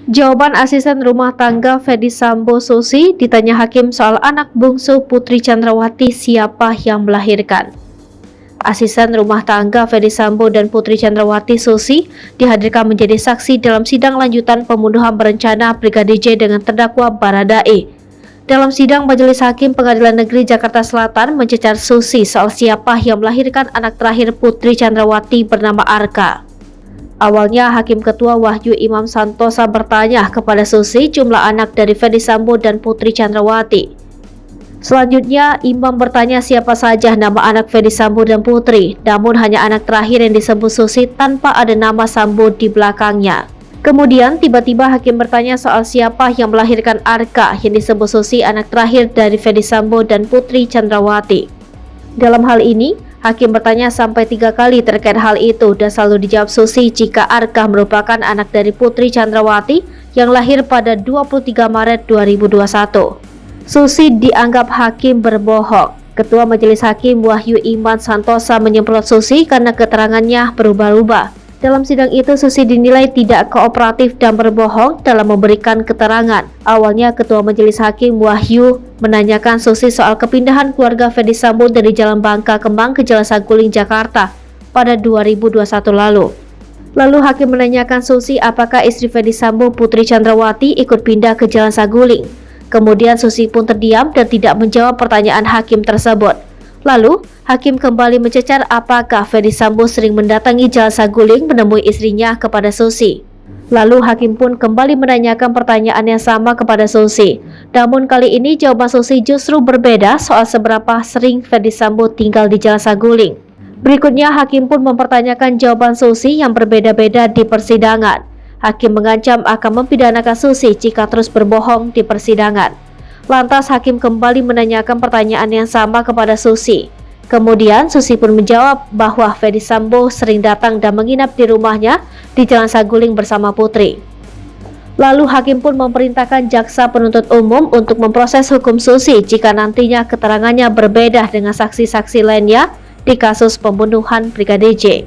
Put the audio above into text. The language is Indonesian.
Jawaban asisten rumah tangga Ferdy Sambo Susi ditanya hakim soal anak bungsu Putri Chandrawati siapa yang melahirkan. Asisten rumah tangga Ferdy Sambo dan Putri Chandrawati Susi dihadirkan menjadi saksi dalam sidang lanjutan pembunuhan berencana Brigadir J dengan terdakwa Baradae. Dalam sidang, Majelis Hakim Pengadilan Negeri Jakarta Selatan mencecar Susi soal siapa yang melahirkan anak terakhir Putri Chandrawati bernama Arka. Awalnya, Hakim Ketua Wahyu Imam Santosa bertanya kepada Susi jumlah anak dari Ferdy Sambo dan Putri Chandrawati. Selanjutnya, Imam bertanya siapa saja nama anak Ferdy Sambo dan Putri, namun hanya anak terakhir yang disebut Susi tanpa ada nama Sambo di belakangnya. Kemudian, tiba-tiba Hakim bertanya soal siapa yang melahirkan Arka yang disebut Susi anak terakhir dari Ferdy Sambo dan Putri Chandrawati. Dalam hal ini, Hakim bertanya sampai 3 kali terkait hal itu dan selalu dijawab Susi jika Arka merupakan anak dari Putri Chandrawati yang lahir pada 23 Maret 2021. Susi dianggap Hakim berbohong. Ketua Majelis Hakim Wahyu Iman Santosa menyemprot Susi karena keterangannya berubah-ubah. Dalam sidang itu, Susi dinilai tidak kooperatif dan berbohong dalam memberikan keterangan. Awalnya, Ketua Majelis Hakim Wahyu menanyakan Susi soal kepindahan keluarga Ferdy Sambo dari Jalan Bangka Kembang ke Jalan Saguling, Jakarta pada 2021 lalu. Lalu Hakim menanyakan Susi apakah istri Ferdy Sambo, Putri Chandrawati, ikut pindah ke Jalan Saguling. Kemudian Susi pun terdiam dan tidak menjawab pertanyaan Hakim tersebut. Lalu, Hakim kembali mencecar apakah Ferdy Sambo sering mendatangi Jalan Saguling menemui istrinya kepada Susi. Lalu Hakim pun kembali menanyakan pertanyaan yang sama kepada Susi. Namun kali ini jawaban Susi justru berbeda soal seberapa sering Ferdy Sambo tinggal di Jalan Saguling. Berikutnya Hakim pun mempertanyakan jawaban Susi yang berbeda-beda di persidangan. Hakim mengancam akan mempidanakan Susi jika terus berbohong di persidangan. Lantas Hakim kembali menanyakan pertanyaan yang sama kepada Susi. Kemudian Susi pun menjawab bahwa Ferdy Sambo sering datang dan menginap di rumahnya di Jalan Saguling bersama Putri. Lalu Hakim pun memerintahkan jaksa penuntut umum untuk memproses hukum Susi jika nantinya keterangannya berbeda dengan saksi-saksi lainnya di kasus pembunuhan Brigadir J.